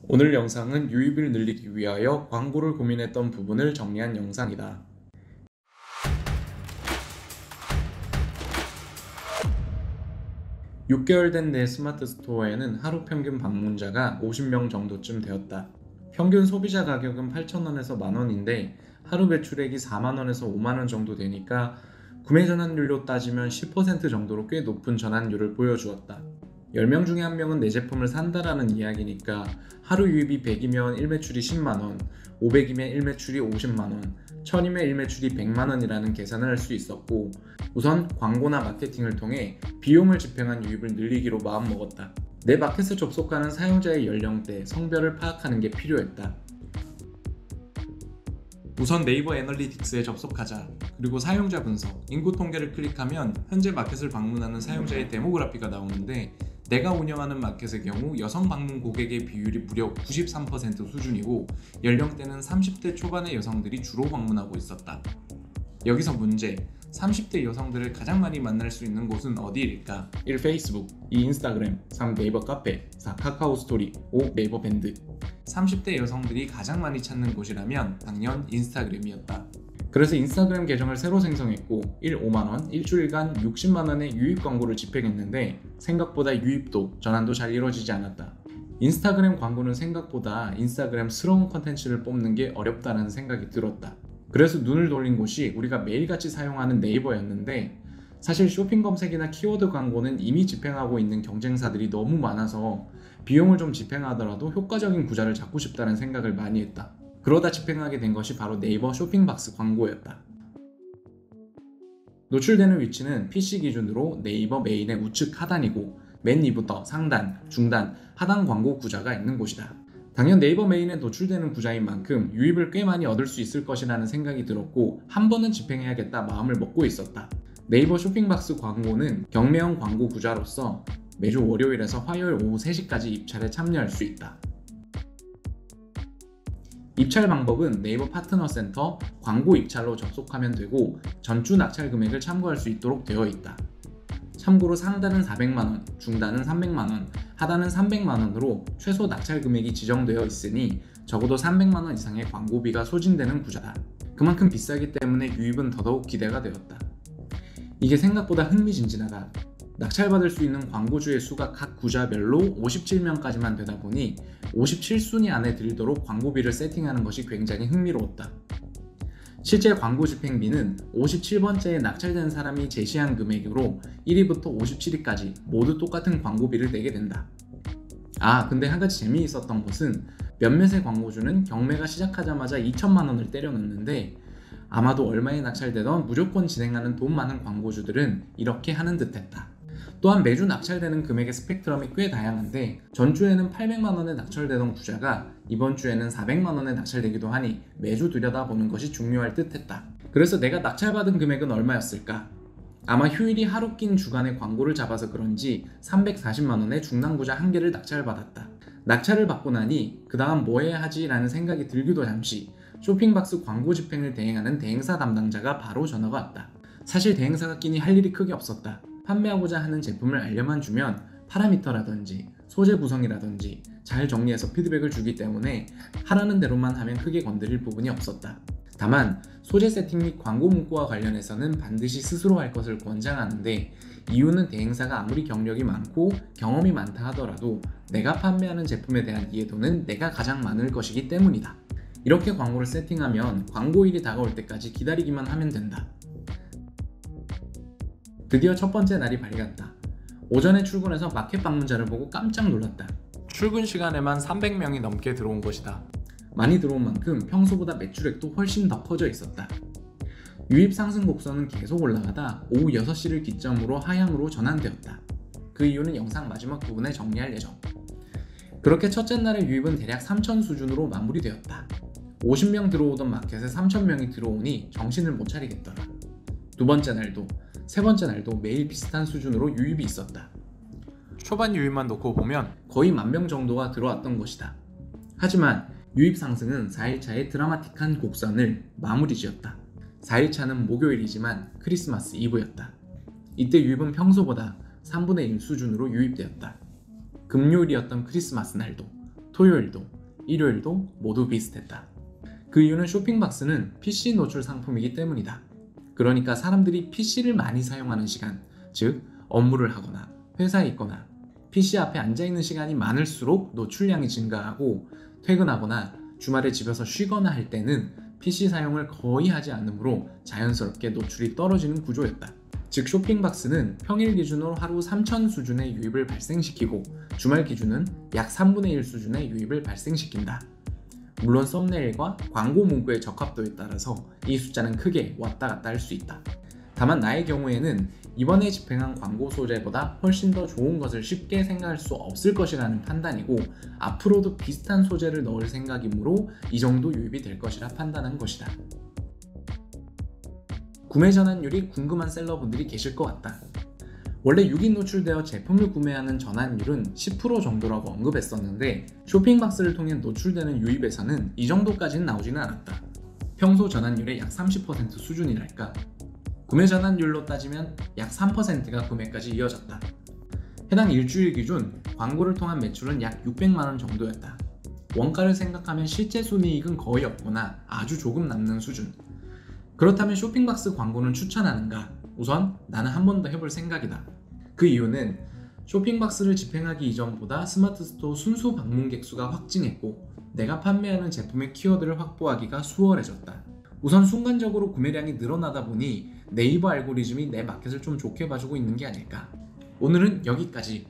오늘 영상은 유입을 늘리기 위하여 광고를 고민했던 부분을 정리한 영상이다. 6개월 된 내 스마트 스토어에는 하루 평균 방문자가 50명 정도쯤 되었다. 평균 소비자 가격은 8,000원에서 만원인데 하루 매출액이 4만원에서 5만원 정도 되니까 구매 전환율로 따지면 10% 정도로 꽤 높은 전환율을 보여주었다. 10명 중에 1명은 내 제품을 산다라는 이야기니까 하루 유입이 100이면 일매출이 10만원, 500이면 일매출이 50만원, 1000이면 일매출이 100만원이라는 계산을 할 수 있었고, 우선 광고나 마케팅을 통해 비용을 집행한 유입을 늘리기로 마음먹었다. 내 마켓에 접속하는 사용자의 연령대, 성별을 파악하는 게 필요했다. 우선 네이버 애널리틱스에 접속하자. 그리고 사용자 분석, 인구 통계를 클릭하면 현재 마켓을 방문하는 사용자의 데모그래피가 나오는데, 내가 운영하는 마켓의 경우 여성 방문 고객의 비율이 무려 93% 수준이고 연령대는 30대 초반의 여성들이 주로 방문하고 있었다. 여기서 문제, 30대 여성들을 가장 많이 만날 수 있는 곳은 어디일까? 1. 페이스북, 2. 인스타그램, 3. 네이버 카페, 4. 카카오 스토리, 5. 네이버 밴드. 30대 여성들이 가장 많이 찾는 곳이라면 당연 인스타그램이었다. 그래서 인스타그램 계정을 새로 생성했고 5만원, 일주일간 60만원의 유입 광고를 집행했는데 생각보다 유입도, 전환도 잘 이루어지지 않았다. 인스타그램 광고는 생각보다 인스타그램스러운 컨텐츠를 뽑는 게 어렵다는 생각이 들었다. 그래서 눈을 돌린 곳이 우리가 매일같이 사용하는 네이버였는데 사실 쇼핑 검색이나 키워드 광고는 이미 집행하고 있는 경쟁사들이 너무 많아서 비용을 좀 집행하더라도 효과적인 구자를 잡고 싶다는 생각을 많이 했다. 그러다 집행하게 된 것이 바로 네이버 쇼핑박스 광고였다. 노출되는 위치는 PC 기준으로 네이버 메인의 우측 하단이고 맨 위부터 상단, 중단, 하단 광고 구자가 있는 곳이다. 당연 네이버 메인에 노출되는 구자인 만큼 유입을 꽤 많이 얻을 수 있을 것이라는 생각이 들었고 한 번은 집행해야겠다 마음을 먹고 있었다. 네이버 쇼핑박스 광고는 경매형 광고 구자로서 매주 월요일에서 화요일 오후 3시까지 입찰에 참여할 수 있다. 입찰 방법은 네이버 파트너 센터 광고 입찰로 접속하면 되고 전주 낙찰 금액을 참고할 수 있도록 되어 있다. 참고로 상단은 400만원, 중단은 300만원, 하단은 300만원으로 최소 낙찰 금액이 지정되어 있으니 적어도 300만원 이상의 광고비가 소진되는 구자다. 그만큼 비싸기 때문에 유입은 더더욱 기대가 되었다. 이게 생각보다 흥미진진하다. 낙찰받을 수 있는 광고주의 수가 각 구자별로 57명까지만 되다 보니 57순위 안에 들도록 광고비를 세팅하는 것이 굉장히 흥미로웠다. 실제 광고 집행비는 57번째에 낙찰된 사람이 제시한 금액으로 1위부터 57위까지 모두 똑같은 광고비를 내게 된다. 근데 한 가지 재미있었던 것은 몇몇의 광고주는 경매가 시작하자마자 2천만원을 때려넣는데 아마도 얼마에 낙찰되던 무조건 진행하는 돈 많은 광고주들은 이렇게 하는 듯 했다. 또한 매주 낙찰되는 금액의 스펙트럼이 꽤 다양한데 전주에는 800만원에 낙찰되던 구자가 이번 주에는 400만원에 낙찰되기도 하니 매주 들여다보는 것이 중요할 듯 했다. 그래서 내가 낙찰받은 금액은 얼마였을까? 아마 휴일이 하루 낀 주간에 광고를 잡아서 그런지 340만원의 중단구자 1개를 낙찰받았다. 낙찰을 받고 나니 그 다음 뭐 해야 하지? 라는 생각이 들기도 잠시 쇼핑박스 광고 집행을 대행하는 대행사 담당자가 바로 전화가 왔다. 사실 대행사가 끼니 할 일이 크게 없었다. 판매하고자 하는 제품을 알려만 주면 파라미터라든지 소재 구성이라든지 잘 정리해서 피드백을 주기 때문에 하라는 대로만 하면 크게 건드릴 부분이 없었다. 다만 소재 세팅 및 광고 문구와 관련해서는 반드시 스스로 할 것을 권장하는데 이유는 대행사가 아무리 경력이 많고 경험이 많다 하더라도 내가 판매하는 제품에 대한 이해도는 내가 가장 많을 것이기 때문이다. 이렇게 광고를 세팅하면 광고일이 다가올 때까지 기다리기만 하면 된다. 드디어 첫 번째 날이 밝았다. 오전에 출근해서 마켓 방문자를 보고 깜짝 놀랐다. 출근 시간에만 300명이 넘게 들어온 것이다. 많이 들어온 만큼 평소보다 매출액도 훨씬 더 커져 있었다. 유입 상승 곡선은 계속 올라가다 오후 6시를 기점으로 하향으로 전환되었다. 그 이유는 영상 마지막 부분에 정리할 예정. 그렇게 첫째 날의 유입은 대략 3,000 수준으로 마무리되었다. 50명 들어오던 마켓에 3,000명이 들어오니 정신을 못 차리겠더라. 두 번째 날도 세 번째 날도 매일 비슷한 수준으로 유입이 있었다. 초반 유입만 놓고 보면 거의 10,000명 정도가 들어왔던 것이다. 하지만 유입 상승은 4일차의 드라마틱한 곡선을 마무리 지었다. 4일차는 목요일이지만 크리스마스 이브였다. 이때 유입은 평소보다 3분의 1 수준으로 유입되었다. 금요일이었던 크리스마스 날도 토요일도, 일요일도 모두 비슷했다. 그 이유는 쇼핑박스는 PC 노출 상품이기 때문이다. 그러니까 사람들이 PC를 많이 사용하는 시간, 즉 업무를 하거나 회사에 있거나 PC 앞에 앉아있는 시간이 많을수록 노출량이 증가하고, 퇴근하거나 주말에 집에서 쉬거나 할 때는 PC 사용을 거의 하지 않으므로 자연스럽게 노출이 떨어지는 구조였다. 즉 쇼핑박스는 평일 기준으로 하루 3,000 수준의 유입을 발생시키고 주말 기준은 약 3분의 1 수준의 유입을 발생시킨다. 물론 썸네일과 광고 문구의 적합도에 따라서 이 숫자는 크게 왔다 갔다 할 수 있다. 다만 나의 경우에는 이번에 집행한 광고 소재보다 훨씬 더 좋은 것을 쉽게 생각할 수 없을 것이라는 판단이고, 앞으로도 비슷한 소재를 넣을 생각이므로 이 정도 유입이 될 것이라 판단한 것이다. 구매 전환율이 궁금한 셀러분들이 계실 것 같다. 원래 6인 노출되어 제품을 구매하는 전환율은 10% 정도라고 언급했었는데, 쇼핑박스를 통해 노출되는 유입에서는 이 정도까지는 나오지는 않았다. 평소 전환율의 약 30% 수준이랄까. 구매 전환율로 따지면 약 3%가 구매까지 이어졌다. 해당 일주일 기준 광고를 통한 매출은 약 600만원 정도였다. 원가를 생각하면 실제 순이익은 거의 없거나 아주 조금 남는 수준. 그렇다면 쇼핑박스 광고는 추천하는가? 우선 나는 한 번 더 해볼 생각이다. 그 이유는 쇼핑박스를 집행하기 이전보다 스마트 스토어 순수 방문객 수가 확증했고, 내가 판매하는 제품의 키워드를 확보하기가 수월해졌다. 우선 순간적으로 구매량이 늘어나다 보니 네이버 알고리즘이 내 마켓을 좀 좋게 봐주고 있는 게 아닐까. 오늘은 여기까지.